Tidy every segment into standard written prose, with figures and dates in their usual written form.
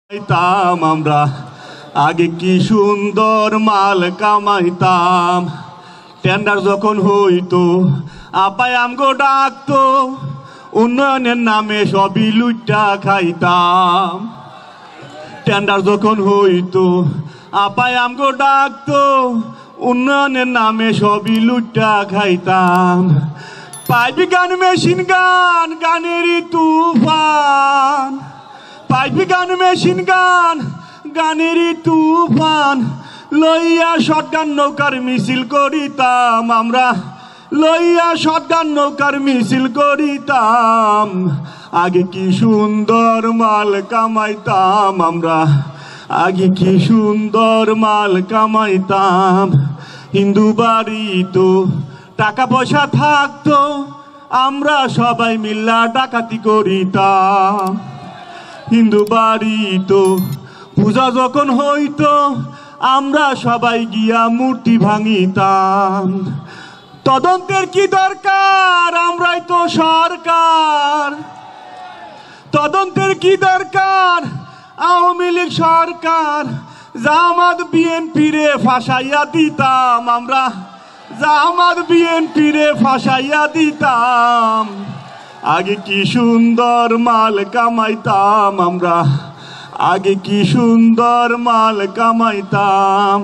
কামাইতাম আমরা আগে কি সুন্দর মাল কামাইতাম। টেন্ডার যখন হইতো আপাই আমগো ডাকতো, উন্নয়নের নামে সবই লুইটা খাইতাম। টেন্ডার যখন হইতো আপাই আমগো ডাকতো, উন্নয়নের নামে সবই লুইটা খাইতাম। পাইপ গান মেশিন গান গানেরই তুফান, পাইপ গান মেশিন গান গানেরই তুফান, লইয়া শটগান নৌকার মিছিল করিতাম আমরা, লইয়া শটগান নৌকার মিছিল করিতাম। আগে কি সুন্দর মাল কামাইতাম আমরা, আগে কি সুন্দর মাল কামাইতাম। হিন্দু বাড়ি তো টাকা পয়সা থাকতো, আমরা সবাই মিল্লা ডাকাতি করিতাম। হিন্দু বাড়ি তো পূজা যখন হইতো, আমরা সবাই গিয়া মূর্তি ভাঙিতাম। তদন্তের কি দরকার, আমরাই তো সরকার। তদন্তের কি দরকার, আওয়ামী লীগ সরকার। জামাত বিএনপি রে ফাঁসাইয়া দিতাম আমরা, জামাত বিএনপি রে ফাঁসাইয়া দিতাম। আগে কি সুন্দর মাল কামাইতাম আমরা, আগে কি সুন্দর মাল কামাইতাম।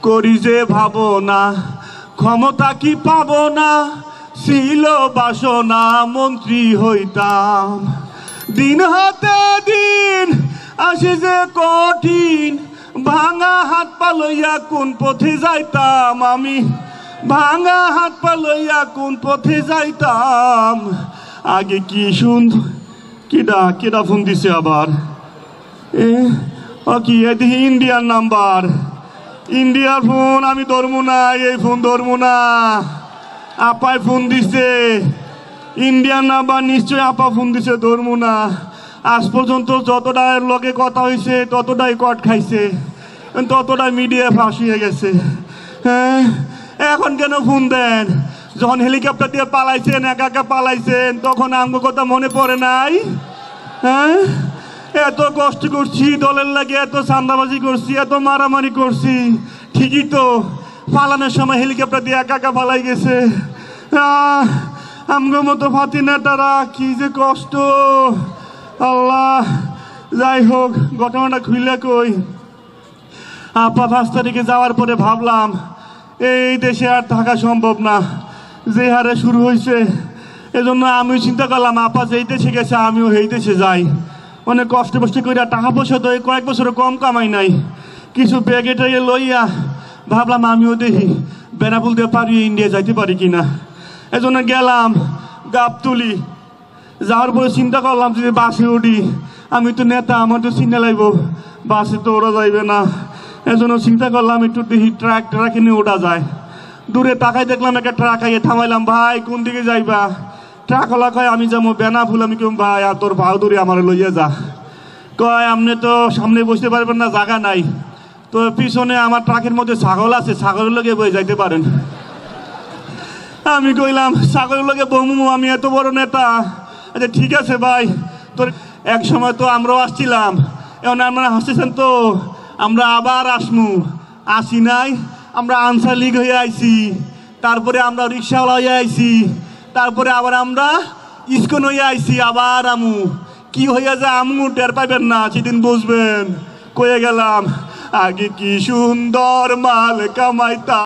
করি যে ভাবনা ক্ষমতা কি পাবো না, ছিল বাসনা মন্ত্রী হইতাম। দিন হাতে দিন আসে যে কঠিন, ভাঙা হাত পা লইয়া কোন পথে যাইতাম আমি, ভাঙা হাত পা লইয়া কোন পথে যাইতাম। আগে কি সুন্দর, কিডা কিডা ফোন দিছে আবার, কি এদিকে ইন্ডিয়ার নাম্বার, ইন্ডিয়ার ফোন। আমি ধরবো না, এই ফোন ধরবো না। আপায় ফোন দিছে, ইন্ডিয়ান নাম্বার, নিশ্চয় আপা ফোন দিছে, ধরবো না। আজ পর্যন্ত যতটা লগে কথা হয়েছে ততটাই কট খাইছে, ততটাই মিডিয়া ফাঁস হয়ে গেছে। হ্যাঁ, এখন কেন ফোন দেন? যখন হেলিকপ্টার দিয়ে পালাইছেন, একা একা পালাইছেন, তখন আমগো কথা মনে পড়ে নাই? হ্যাঁ, এত কষ্ট করছি দলের লাগে, এত চান্দাবাজি করছি, এত মারামারি করছি, ঠিকই তো পালানোর সময় হেলিকপ্টার দিয়ে একা একা পালাই গেছে। আমগো মতো ফাতি নেতারা, কি যে কষ্ট আল্লাহ। যাই হোক, ঘটনাটা খুইলে কই, আপা 5 তারিখে যাওয়ার পরে ভাবলাম এই দেশে আর থাকা সম্ভব না, যে হারে শুরু হয়েছে। এজন্য আমিও চিন্তা করলাম, আপা যেই দেশে গেছে আমিও এই দেশে যাই। অনেক কষ্ট কষ্ট করে টাকা পয়সা তো কয়েক বছর কম কামাই নাই, কিছু ব্যাগে ট্যাগে লইয়া ভাবলাম আমিও দেখি বেনাপুল দিয়ে পারি ইন্ডিয়া যাইতে পারি কিনা। এজন্য গেলাম গাবতুলি। যাওয়ার পরে চিন্তা করলাম যদি বাসে উঠি, আমি তো নেতা, আমার তো চিন্তা লাগবো, বাসে তো ওরা যাইবে না। এজন্য চিন্তা করলাম একটু দেখি ট্রাকে নিয়ে ওঠা যায়। দূরে তাকাই দেখলাম একটা ট্রাক আইয়ে, থামাইলাম, ভাই কোন দিকে যাইবা? ট্রাকওয়ালা কয় আমি যাবো বেনাফুল। আমি কেউ ভাই আর তোর ভাও দূরে আমার লইয়া যা। কয় আপনি তো সামনে বসতে পারবেন না, জায়গা নাই। তো পিছনে আমার ট্রাকের মধ্যে ছাগল আছে, ছাগলের লগে বয়ে যাইতে পারেন। আমি কইলাম ছাগলের লগে বমু, আমি এত বড় নেতা। আচ্ছা ঠিক আছে ভাই, তোর এক সময় তো আমরাও আসছিলাম, এখন আপনারা হাসতেছেন তো, আমরা আবার আসমু। আসি নাই, আমরা আনসার লীগ হয়ে আইছি, তারপরে আমরা রিক্সাওয়ালা হয়ে আইছি, তারপরে আবার আমরা ইস্কন হয়ে আইছি, আবার আমু। কি হইয়া যায় আমু টের পাইবেন না, সেদিন বুঝবেন। কয়ে গেলাম আগে কি সুন্দর মাল কামাইতা।